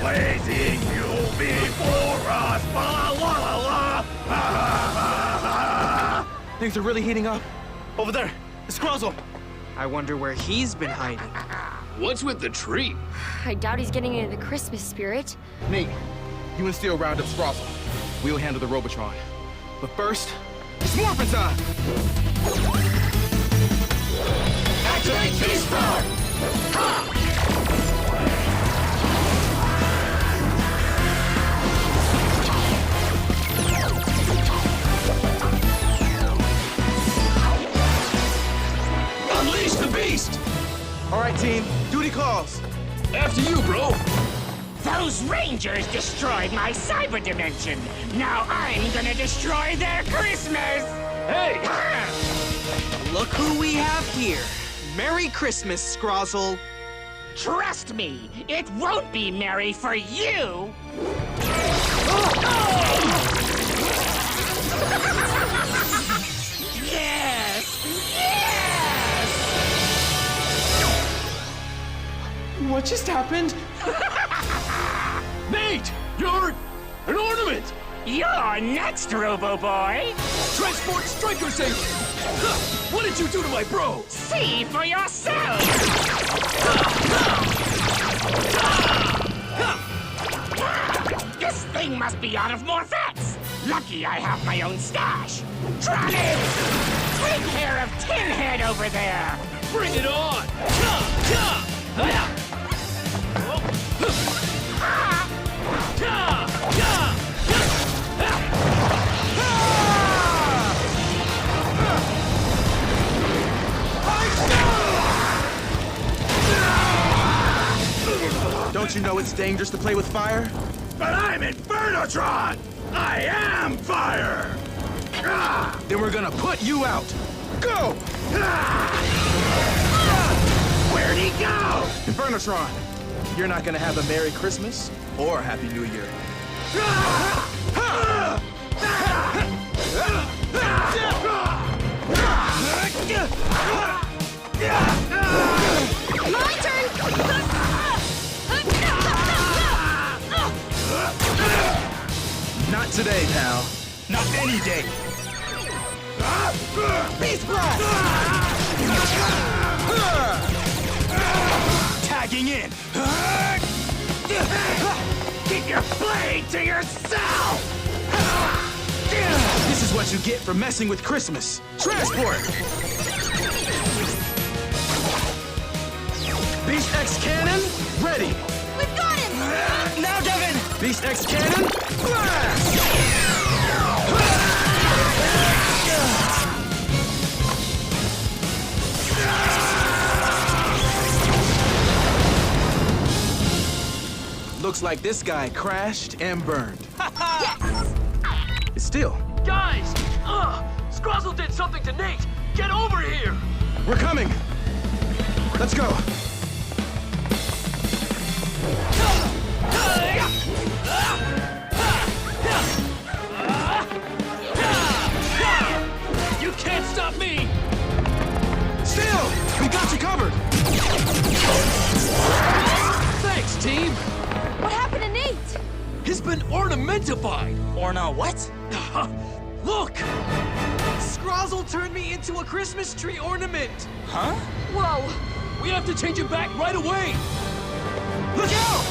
Blazing you before us. La la la la. Things are really heating up. Over there, Scrozzle. I wonder where he's been hiding. What's with the tree? I doubt he's getting into the Christmas spirit. Nate, you and Steel round up Scrozzle. We'll handle the Robotron. But first, it's morphin' time! Activate Beast Mode. Unleash the beast! All right, team, duty calls. After you, bro. Those Rangers destroyed my cyber dimension. Now I'm gonna destroy their Christmas! Hey! Look who we have here. Merry Christmas, Scrozzle. Trust me, it won't be merry for you! Yes! Yes! What just happened? Nate! You're an ornament! You're next, Robo-Boy! Transport Striker Saber! Huh, what did you do to my bro? See for yourself! This thing must be out of Morphex! Lucky I have my own stash! Tronic! Take care of Tin Head over there! Bring it on! Don't you know it's dangerous to play with fire? But I'm Infernotron! I am fire! Then we're gonna put you out. Go! Where'd he go? Infernotron, you're not gonna have a Merry Christmas or a Happy New Year. My turn! Not today, pal. Not any day. Beast Blast! Tagging in. Keep your blade to yourself! This is what you get for messing with Christmas. Transport! Beast X Cannon, ready! We've got him! Now, Devin! Beast X Cannon, blast! Looks like this guy crashed and burned. Yes! It's still. Guys! Scrozzle did something to Nate! Get over here! We're coming! Let's go! You can't stop me! Still! We got you covered! Thanks, team! What happened to Nate? He's been ornamentified! Orna what? Look! Scrozzle turned me into a Christmas tree ornament. Huh? Whoa! We have to change him back right away! Look out!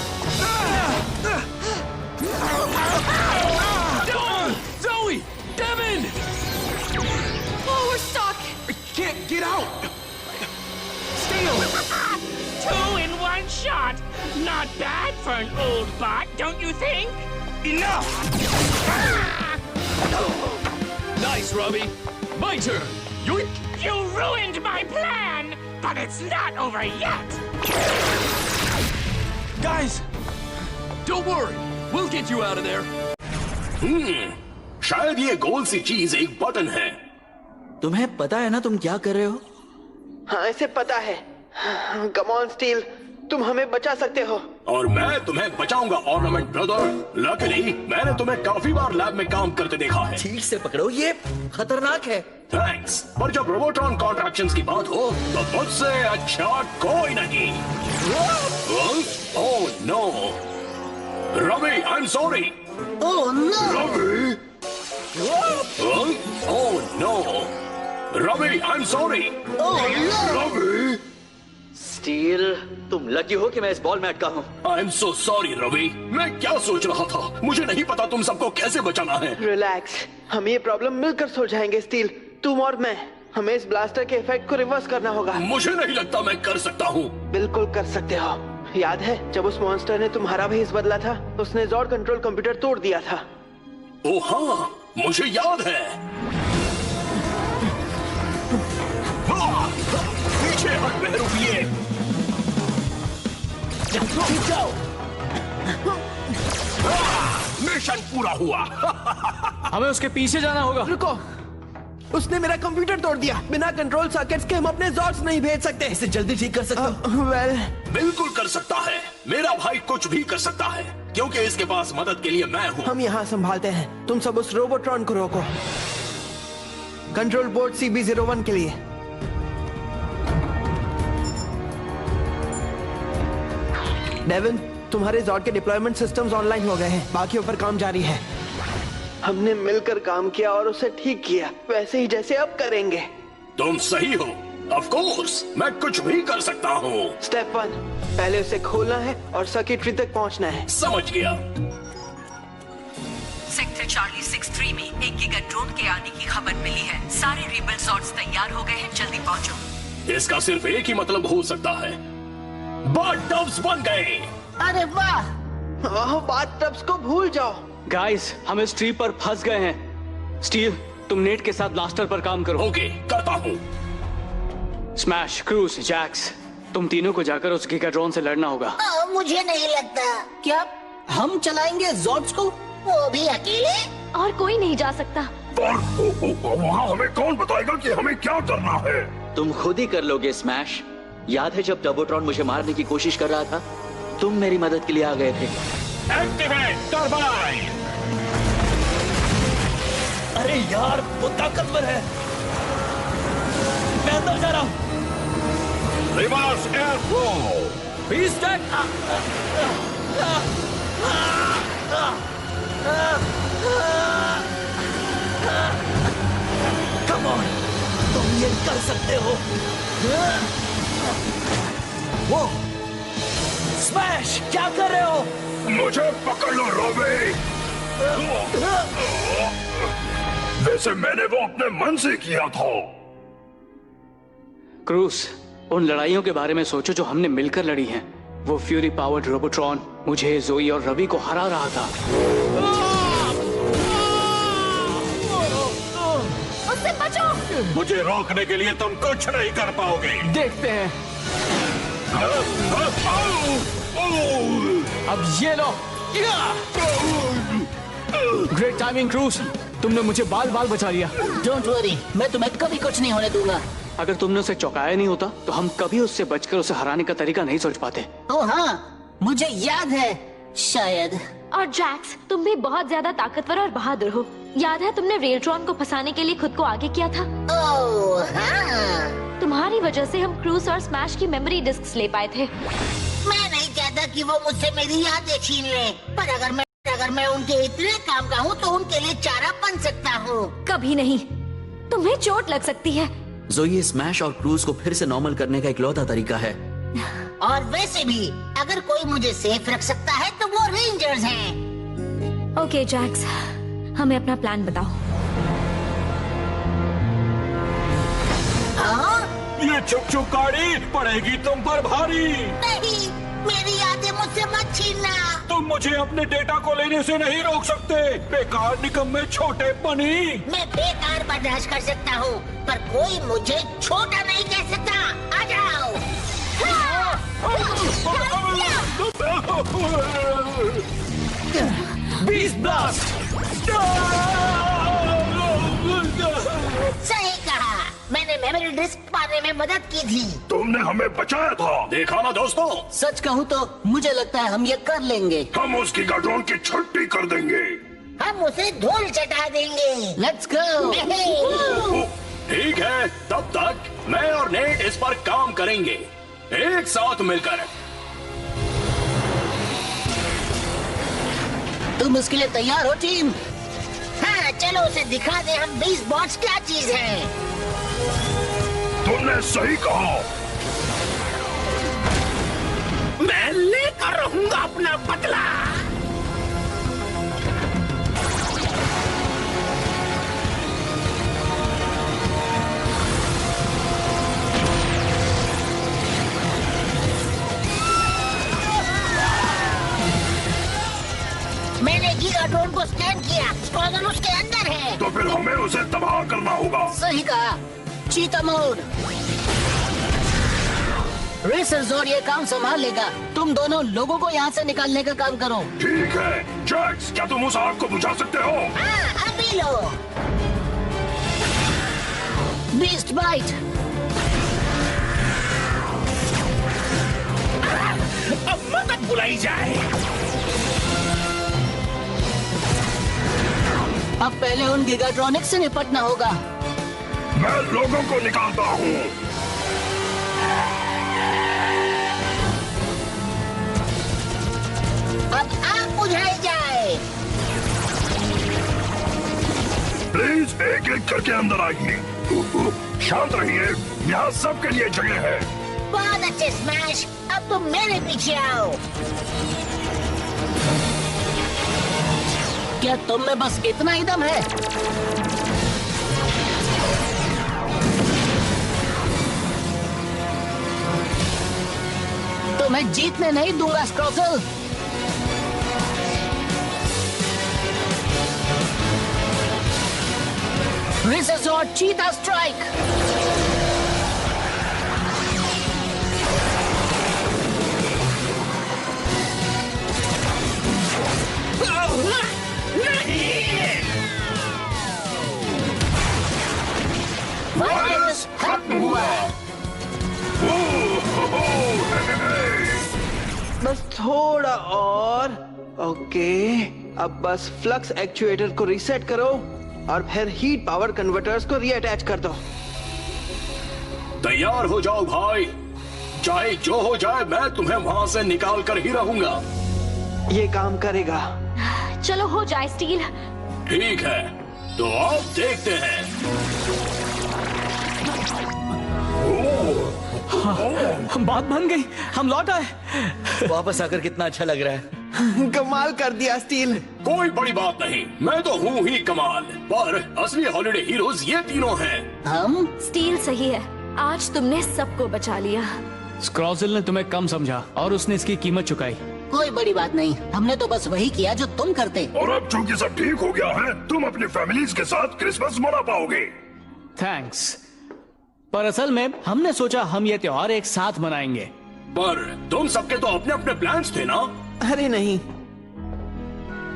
Zoe! Devin! Oh, we're stuck! I can't get out! Steel! 2 in 1 shot! Not bad for an old bot, don't you think? Enough! Nice, Robbie! My turn! Yoink! You ruined my plan! But it's not over yet! Guys! Don't worry! We'll get you out of there! शायद ये गोल सी चीज एक button है। तुम्हें पता है ना तुम क्या कर रहे हो? हाँ इसे पता है। कम ऑन स्टील, तुम हमें बचा सकते हो। और मैं तुम्हें बचाऊंगा ऑर्नामेंट ब्रदर। लकीली मैंने तुम्हें काफी बार लैब में काम करते देखा है। ठीक से पकड़ो, ये खतरनाक है। थैंक्स, पर जब रोबोट्रॉन कॉन्ट्रैक्शंस की बात हो तो मुझसे अच्छा कोई नहीं। Oh no, Ravi, I am sorry. Oh no! Ravi? Oh no! Ravi, I am sorry. Oh no! Ravi? Still, तुम लकी हो कि मैं इस बॉल में अटका हूँ। I am so sorry Ravi. मैं क्या सोच रहा था, मुझे नहीं पता तुम सबको कैसे बचाना है। रिलैक्स, हम ये प्रॉब्लम मिलकर सुलझाएंगे स्टील, तुम और मैं। हमें इस ब्लास्टर के इफेक्ट को रिवर्स करना होगा। मुझे नहीं लगता मैं कर सकता हूँ। बिल्कुल कर सकते हो। याद है जब उस मॉन्स्टर ने तुम्हारा भेस बदला था, उसने जॉर्ड कंट्रोल कंप्यूटर तोड़ दिया था। ओ हाँ, मुझे याद है। हाँ, पीछे हट बहरूपिए। मिशन पूरा हुआ। हमें उसके पीछे जाना होगा। रुको, उसने मेरा कंप्यूटर तोड़ दिया। बिना कंट्रोल सर्किट्स के हम अपने जॉर्ड्स नहीं भेज सकते। इसे जल्दी ठीक कर सकता हूँ। वेल, बिल्कुल कर सकता है। मेरा भाई कुछ भी कर सकता है, क्योंकि इसके पास मदद के लिए मैं हूँ। हम यहाँ संभालते हैं। तुम सब उस रोबोट्रॉन को रोको। कंट्रोल बोर्ड CB01 के लिए। डेविन, तुम्हारे जॉर्ड के डिप्लॉयमेंट सिस्टम्स ऑनलाइन हो गए हैं। बाकियों पर काम जारी है। हमने मिलकर काम किया और उसे ठीक किया, वैसे ही जैसे अब करेंगे। तुम सही हो। ऑफ कोर्स, मैं कुछ भी कर सकता हूँ। स्टेप 1, पहले उसे खोलना है और सर्किटरी तक पहुँचना है। समझ गया। सेक्टर चार्ली 63 में एक गीगाट्रॉन के आने की खबर मिली है। सारे रिबल जॉर्ड्स तैयार हो गए हैं, जल्दी पहुंचो। इसका सिर्फ एक ही मतलब हो सकता है, बाथटब्स बन गए। अरे वाह! बाथटब्स को भूल जाओ। गाइस, हम इस ट्री पर फंस गए हैं। स्टील, तुम नेट के साथ ब्लास्टर पर काम करो। ओके, करता हूँ। स्मैश, क्रूज, जैक्स, तुम तीनों को जाकर उस गीगाट्रॉन से लड़ना होगा। मुझे नहीं लगता। क्या हम चलाएंगे जॉर्ड्स को, वो भी अकेले? और कोई नहीं जा सकता। वहाँ हमें कौन बताएगा कि हमें क्या करना है? तुम खुद ही कर लोगे स्मैश। याद है जब टर्बोट्रॉन मुझे मारने की कोशिश कर रहा था, तुम मेरी मदद के लिए आ गए थे। Activate turbine. अरे यार, वो ताकतवर है। मैं अंदर जा रहा हूँ। Reverse air flow. Beast come on, तुम ये कर सकते हो। वो स्मैश, क्या कर रहे हो? मुझे पकड़ लो रवि। वैसे मैंने वो अपने मन से किया था। क्रूज, उन लड़ाइयों के बारे में सोचो जो हमने मिलकर लड़ी हैं। वो फ्यूरी पावर्ड रोबोट्रॉन मुझे, जोई और रवि को हरा रहा था। उससे बचो। मुझे रोकने के लिए तुम कुछ नहीं कर पाओगे। देखते हैं। अब ये लो। ग्रेट टाइमिंग क्रूज, तुमने मुझे बाल बाल बचा लिया। डोंट वरी, मैं तुम्हें कभी कुछ नहीं होने दूंगा। अगर तुमने उसे चौंकाया नहीं होता तो हम कभी उससे बचकर उसे हराने का तरीका नहीं सोच पाते। ओ हाँ, मुझे याद है शायद। और जैक्स, तुम भी बहुत ज्यादा ताकतवर और बहादुर हो। याद है तुमने रेलट्रॉन को फंसाने के लिए खुद को आगे किया था। ओह हाँ। तुम्हारी वजह से हम क्रूज और स्मैश की मेमोरी डिस्क्स ले पाए थे। मैं नहीं चाहता कि वो मुझसे मेरी यादें छीन ले, पर अगर मैं उनके इतने काम का हूँ तो उनके लिए चारा बन सकता हूँ। कभी नहीं, तुम्हें चोट लग सकती है। जोई, स्मैश और क्रूज को फिर से नॉर्मल करने का इकलौता तरीका है। और वैसे भी अगर कोई मुझे सेफ रख सकता है तो वो रेंजर्स हैं। ओके जैक्स, हमें अपना प्लान बताओ। हाँ? ये चुप गाड़ी पड़ेगी तुम पर भारी। नहीं, मेरी यादें मुझसे मत छीनना। तुम मुझे अपने डेटा को लेने से नहीं रोक सकते, बेकार निकम्मे छोटे पनी। मैं बेकार बर्दाश्त कर सकता हूँ, पर कोई मुझे छोटा नहीं कह सकता। आ जाओ। Beast blast. सही कहा, मैंने मेमोरी डिस्क पाने में मदद की थी। तुमने हमें बचाया था, देखा ना दोस्तों। सच कहूँ तो मुझे लगता है हम ये कर लेंगे। हम उस गीगाट्रॉन की छुट्टी कर देंगे। हम उसे धूल चटा देंगे। Let's go. ठीक है, तब तक मैं और नेट इस पर काम करेंगे, एक साथ मिलकर। तुम उसके लिए तैयार हो टीम? हाँ, चलो उसे दिखा दे हम बीस्ट बॉट्स क्या चीज है। तुमने सही कहा। मैं लेकर रहूंगा अपना बदला। मैंने गीगाट्रॉन को स्कैन किया, स्क्वाड्रन उसके अंदर है। तो फिर हमें उसे तबाह करना होगा। सही कहा, चीता मोड। रेसर ज़ोर्ड ये काम संभाल लेगा, तुम दोनों लोगों को यहाँ से निकालने का काम करो। ठीक है जैक्स, क्या तुम उस आग को बुझा सकते हो? हाँ, अभी लो। Beast bite. अब मदद बुलाई जाए। अब पहले उन गीगाट्रॉनिक्स से निपटना होगा। मैं लोगों को निकालता हूँ। अब आग बुझाई जाए। प्लीज एक एक करके अंदर आइए। शांत रहिए, यहाँ सबके लिए जगह है। बहुत अच्छे स्मैश, अब तुम मेरे पीछे आओ। क्या तुम में बस इतना ही दम है? तो मैं जीतने नहीं दूंगा स्क्रॉसल। रेसर ज़ोर्ड चीता स्ट्राइक। वायरस खत्म हुआ। बस थोड़ा और। ओके, अब बस फ्लक्स एक्चुएटर को रीसेट करो और फिर हीट पावर कन्वर्टर्स को रीअटैच कर दो। तैयार हो जाओ भाई, चाहे जो हो जाए मैं तुम्हें वहाँ से निकाल कर ही रहूंगा। ये काम करेगा। चलो हो जाए स्टील। ठीक है, तो अब देखते हैं। बात बन गई, हम लौट आए। वापस आकर कितना अच्छा लग रहा है। कमाल कर दिया स्टील। कोई बड़ी बात नहीं, मैं तो हूँ ही कमाल, पर असली हॉलिडे हीरोज ये तीनों हैं। हम? स्टील सही है, आज तुमने सबको बचा लिया। स्क्रॉजल ने तुम्हें कम समझा और उसने इसकी कीमत चुकाई। कोई बड़ी बात नहीं, हमने तो बस वही किया जो तुम करते। और अब चूंकि सब ठीक हो गया है, तुम अपनी फैमिलीज के साथ क्रिसमस मना पाओगे। थैंक्स, पर असल में हमने सोचा हम ये त्योहार एक साथ मनाएंगे। पर तुम सबके तो अपने अपने प्लान्स थे ना? अरे नहीं,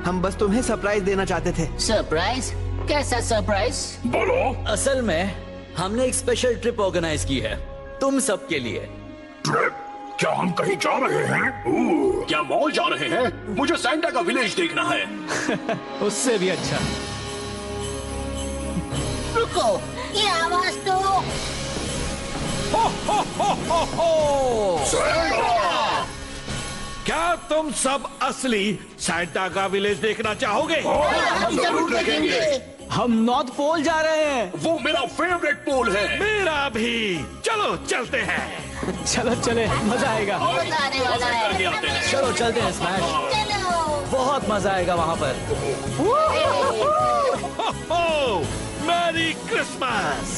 हम बस तुम्हें सरप्राइज देना चाहते थे। सरप्राइज? कैसा सरप्राइज? बोलो। असल में हमने एक स्पेशल ट्रिप ऑर्गेनाइज की है तुम सबके लिए। ट्रिप? क्या हम कहीं जा रहे हैं? क्या मॉल जा रहे हैं? मुझे सैंटा का विलेज देखना है। उससे भी अच्छा। रुको, ये आवाज तो क्या तुम सब असली सैंटा का विलेज देखना चाहोगे? हम जरूर देखेंगे। हम नॉर्थ पोल जा रहे हैं। वो मेरा फेवरेट पोल है। मेरा भी। चलो चलते हैं। चलो चले, मजा आएगा। मजा आने वाला है। चलो चलते हैं स्मैश, चलो। बहुत मजा आएगा वहाँ पर। Merry Christmas.